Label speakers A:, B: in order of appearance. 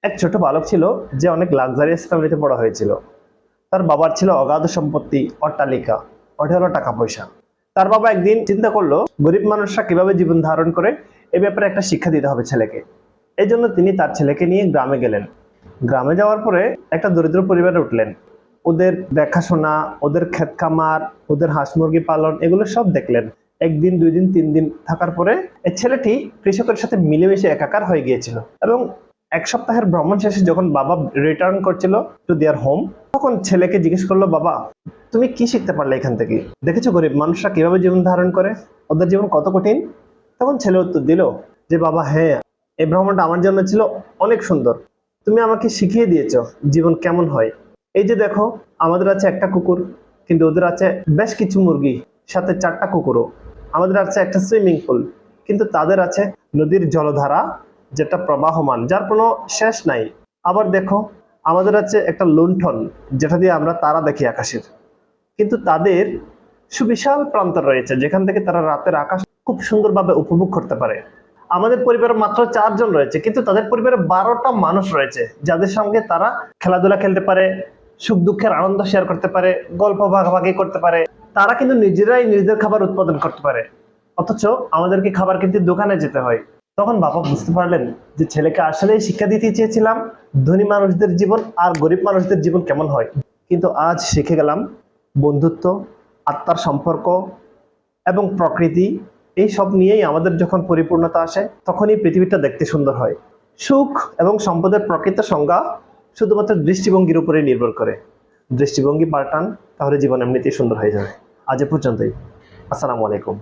A: এক ছোট বালক ছিল যে অনেক লাক্সারিয়াস ফ্যামিলিতে বড় হয়েছিল। তার বাবার ছিল অগাধ সম্পত্তি, অট্টালিকা, অঢেল টাকা পয়সা। তার বাবা একদিন চিন্তা করলো গরিব মানুষরা কিভাবে জীবন ধারণ করে এ ব্যাপারে একটা শিক্ষা দিতে হবে ছেলেকে। এই জন্য তিনি তার ছেলেকে নিয়ে গ্রামে গেলেন। গ্রামে যাওয়ার পরে একটা দরিদ্র পরিবারে উঠলেন। ওদের দেখাশোনা, ওদের ক্ষেত খামার, ওদের হাঁস মুরগি পালন এগুলো সব দেখলেন। একদিন, 2 দিন, 3 দিন থাকার পরে এই ছেলেটি কৃষকের সাথে মিলেমিশে একাকার হয়ে গিয়েছিল। এবং এক সপ্তাহের ভ্রমণ শেষে যখন বাবা রিটার্ন করছিল টু দেয়ার হোম, তখন ছেলেকে জিজ্ঞেস করলো, বাবা তুমি কি শিখতে পারলে এখান থেকে? দেখেছো গরিব মানুষরা কিভাবে জীবন ধারণ করে, ওদের জীবন কত কঠিন। তখন ছেলে উত্তর দিল যে, বাবা হ্যাঁ, এই ভ্রমণটা আমার জন্য ছিল অনেক সুন্দর। তুমি আমাকে শিখিয়ে দিয়েছো জীবন কেমন হয়। এই যে দেখো, আমাদের আছে একটা কুকুর, কিন্তু ওদের আছে বেশ কিছু মুরগি, সাথে 4টা কুকুরও। আমাদের আছে একটা সুইমিং পুল, কিন্তু তাদের আছে নদীর জলধারা, যেটা প্রবাহমান, যার কোনো শেষ নাই। আবার দেখো, আমাদের আছে একটা লুণ্ঠন, যেটা দিয়ে আমরা তারা দেখি আকাশের, কিন্তু তাদের সুবিশাল প্রান্তর রয়েছে যেখান থেকে তারা রাতের আকাশ খুব সুন্দরভাবে উপভোগ করতে পারে। আমাদের পরিবারে মাত্র 4 জন রয়েছে, কিন্তু তাদের পরিবারে 12টা মানুষ রয়েছে যাদের সঙ্গে তারা খেলাধুলা খেলতে পারে, সুখ দুঃখের আনন্দ শেয়ার করতে পারে, গল্প ভাগাভাগি করতে পারে। তারা কিন্তু নিজেরাই নিজেদের খাবার উৎপাদন করতে পারে। অথচ আমাদেরকে খাবার কিনতে দোকানে যেতে হয়। তখন বাবা বুঝতে পারলেন যে ছেলেকে আসলেই শিক্ষা দিতে চেয়েছিলাম ধনী মানুষদের জীবন আর গরিব মানুষদের জীবন কেমন হয়। কিন্তু আজ শিখে গেলাম বন্ধুত্ব, আত্মার সম্পর্ক এবং প্রকৃতি, এই সব নিয়েই আমাদের যখন পরিপূর্ণতা আসে তখনই পৃথিবীটা দেখতে সুন্দর হয়। সুখ এবং সম্পদের প্রকৃত সংজ্ঞা শুধুমাত্র দৃষ্টিভঙ্গির উপরে নির্ভর করে। দৃষ্টিভঙ্গি পাল্টান, তাহলে জীবন এমনিতেই সুন্দর হয়ে যাবে। আজ এ পর্যন্তই। আসসালামু আলাইকুম।